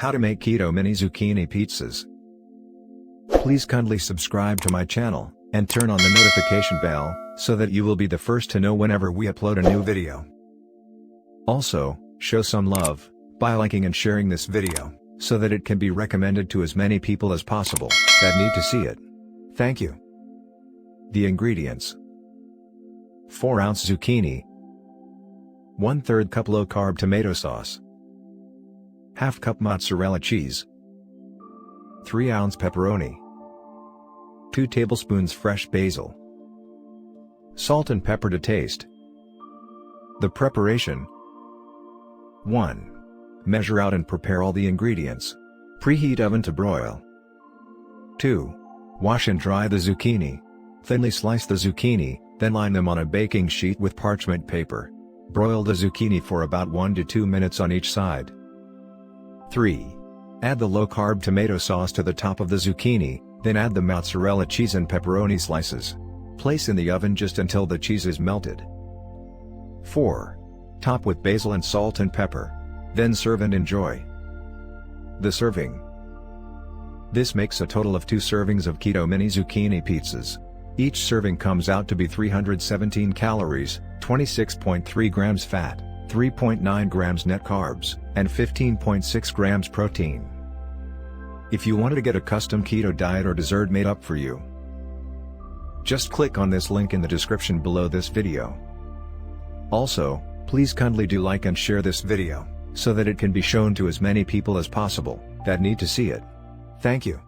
How to make Keto Mini Zucchini Pizzas. Please kindly subscribe to my channel, and turn on the notification bell, so that you will be the first to know whenever we upload a new video. Also, show some love, by liking and sharing this video, so that it can be recommended to as many people as possible, that need to see it. Thank you. The ingredients: 4-ounce zucchini, 1/3 cup low-carb tomato sauce, ½ cup mozzarella cheese, 3-ounce pepperoni, 2 tablespoons fresh basil, salt and pepper to taste. The preparation: 1. Measure out and prepare all the ingredients. Preheat oven to broil. 2. Wash and dry the zucchini. Thinly slice the zucchini, then line them on a baking sheet with parchment paper. Broil the zucchini for about 1 to 2 minutes on each side. 3. Add the low-carb tomato sauce to the top of the zucchini, then add the mozzarella cheese and pepperoni slices. Place in the oven just until the cheese is melted. 4. Top with basil and salt and pepper. Then serve and enjoy. The serving. This makes a total of 2 servings of Keto Mini Zucchini Pizzas. Each serving comes out to be 317 calories, 26.3 grams fat, 3.9 grams net carbs, and 15.6 grams protein. If you wanted to get a custom keto diet or dessert made up for you, just click on this link in the description below this video. Also, please kindly do like and share this video, so that it can be shown to as many people as possible, that need to see it. Thank you.